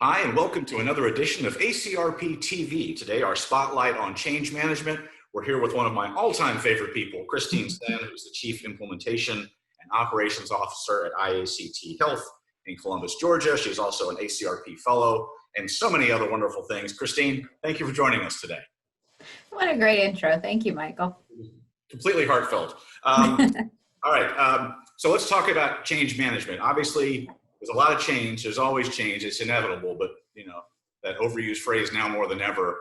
Hi, and welcome to another edition of ACRP TV. Today, our spotlight on change management. We're here with one of my all-time favorite people, Christine Senn, who's the Chief Implementation and Operations Officer at IACT Health in Columbus, Georgia. She's also an ACRP Fellow and so many other wonderful things. Christine, thank you for joining us today. What a great intro. Thank you, Michael. Completely heartfelt. All right, so let's talk about change management. Obviously, there's a lot of change. There's always change. It's inevitable, but you know, that overused phrase now more than ever,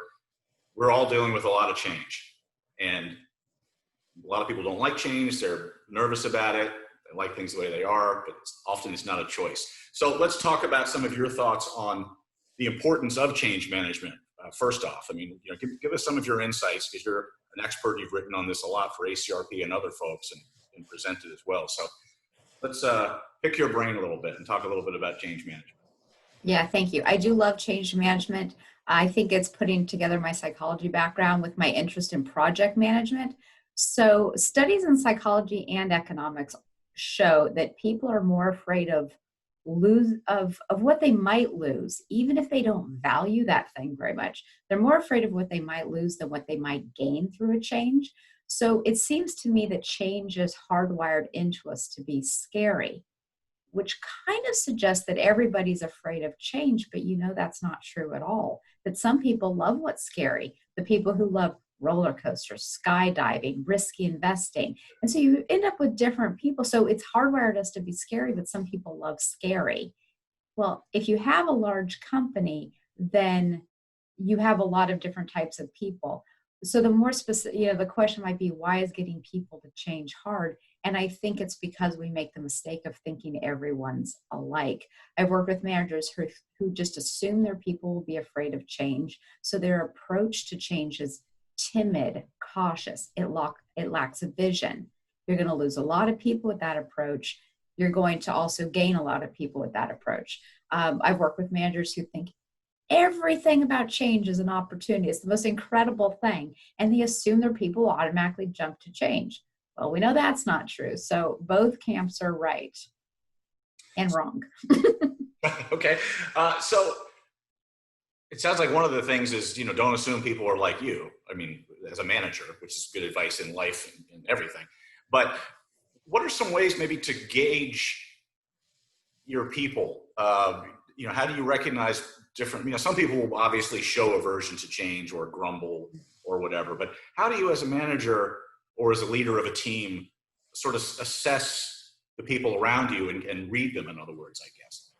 we're all dealing with a lot of change. And a lot of people don't like change. They're nervous about it. They like things the way they are, but often it's not a choice. So let's talk about some of your thoughts on the importance of change management. First off, I mean, give us some of your insights because you're an expert. You've written on this a lot for ACRP and other folks and presented as well. So let's pick your brain a little bit and talk a little bit about change management. Yeah, thank you. I do love change management. I think it's putting together my psychology background with my interest in project management. So studies in psychology and economics show that people are more afraid of what they might lose, even if they don't value that thing very much. They're more afraid of what they might lose than what they might gain through a change. So it seems to me that change is hardwired into us to be scary, which kind of suggests that everybody's afraid of change, but that's not true at all. That some people love what's scary, the people who love roller coasters, skydiving, risky investing. And so you end up with different people. So it's hardwired us to be scary, but some people love scary. Well, if you have a large company, then you have a lot of different types of people. So the more specific, the question might be, why is getting people to change hard? And I think it's because we make the mistake of thinking everyone's alike. I've worked with managers who just assume their people will be afraid of change. So their approach to change is timid, cautious. It lacks a vision. You're going to lose a lot of people with that approach. You're going to also gain a lot of people with that approach. I've worked with managers who think everything about change is an opportunity. It's the most incredible thing. And they assume their people will automatically jump to change. Well, we know that's not true. So both camps are right and wrong. Okay. So it sounds like one of the things is, don't assume people are like you. I mean, as a manager, which is good advice in life and everything. But what are some ways maybe to gauge your people? How do you recognize different, some people will obviously show aversion to change or grumble or whatever, but how do you as a manager or as a leader of a team sort of assess the people around you and read them, in other words, I guess?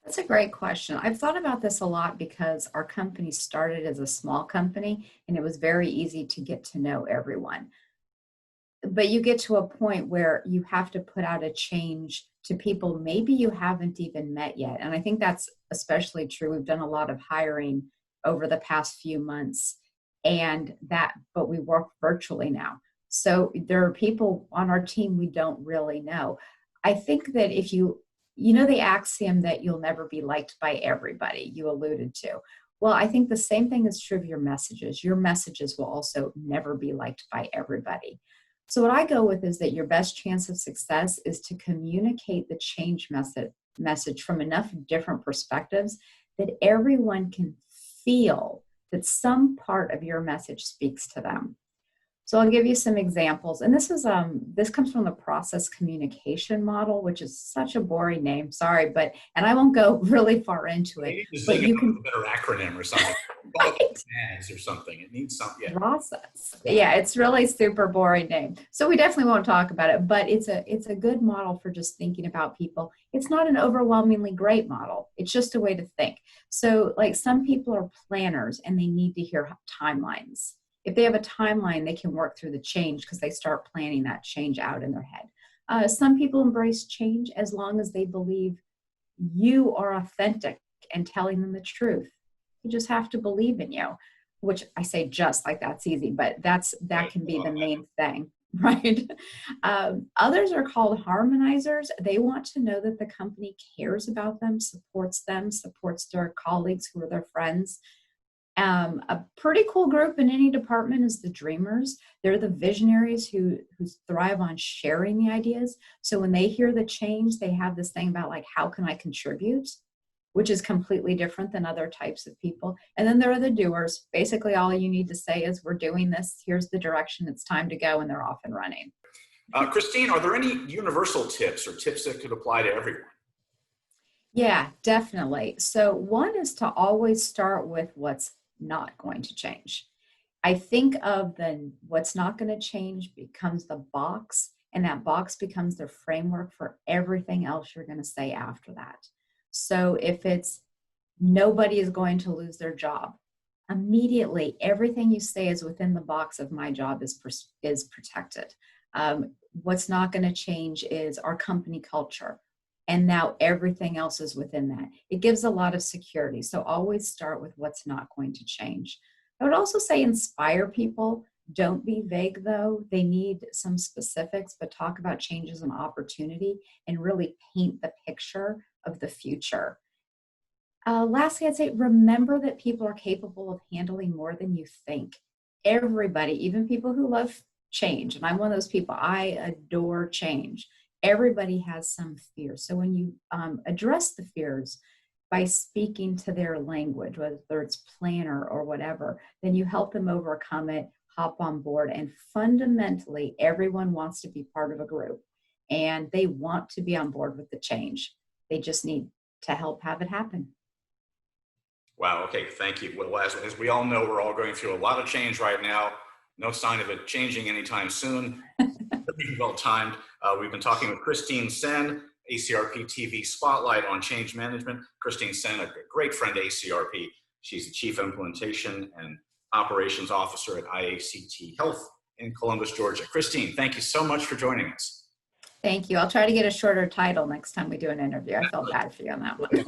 That's a great question. I've thought about this a lot because our company started as a small company and it was very easy to get to know everyone. But you get to a point where you have to put out a change to people maybe you haven't even met yet. And I think that's especially true. We've done a lot of hiring over the past few months but we work virtually now. So there are people on our team we don't really know. I think that if the axiom that you'll never be liked by everybody you alluded to. Well, I think the same thing is true of your messages. Your messages will also never be liked by everybody. So what I go with is that your best chance of success is to communicate the change message from enough different perspectives that everyone can feel that some part of your message speaks to them. So I'll give you some examples. And this comes from the process communication model, which is such a boring name. Sorry, and I won't go really far into it. You just think of a better acronym or something. Right? Or something. It needs something. Yeah. Process. Yeah, it's really super boring name. So we definitely won't talk about it, but it's a good model for just thinking about people. It's not an overwhelmingly great model. It's just a way to think. So like some people are planners and they need to hear timelines. If they have a timeline, they can work through the change because they start planning that change out in their head. Some people embrace change as long as they believe you are authentic and telling them the truth. You just have to believe in you, which I say just like that's easy, but that can be the main thing, right? Others are called harmonizers. They want to know that the company cares about them, supports their colleagues who are their friends. A pretty cool group in any department is the dreamers. They're the visionaries who thrive on sharing the ideas. So when they hear the change, they have this thing about like, how can I contribute? which is completely different than other types of people. And then there are the doers. Basically, all you need to say is, we're doing this, here's the direction, it's time to go, and they're off and running. Christine, are there any universal tips or tips that could apply to everyone? Yeah, definitely. So one is to always start with what's not going to change. I think of the what's not going to change becomes the box, and that box becomes the framework for everything else you're going to say after that. So if it's nobody is going to lose their job, immediately everything you say is within the box of my job is protected. What's not going to change is our company culture. And now everything else is within that. It gives a lot of security. So always start with what's not going to change. I would also say inspire people. Don't be vague though. They need some specifics, but talk about changes and opportunity and really paint the picture of the future. Lastly, I'd say remember that people are capable of handling more than you think. Everybody, even people who love change, and I'm one of those people, I adore change. Everybody has some fear. So when you address the fears by speaking to their language, whether it's planner or whatever, then you help them overcome it, hop on board. And fundamentally, everyone wants to be part of a group and they want to be on board with the change. They just need to help have it happen. Wow. Okay. Thank you. Well, as we all know, we're all going through a lot of change right now. No sign of it changing anytime soon. Well timed. We've been talking with Christine Senn, ACRP TV Spotlight on Change Management. Christine Senn, a great friend to ACRP. She's the Chief Implementation and Operations Officer at IACT Health in Columbus, Georgia. Christine, thank you so much for joining us. Thank you. I'll try to get a shorter title next time we do an interview. I felt bad for you on that one.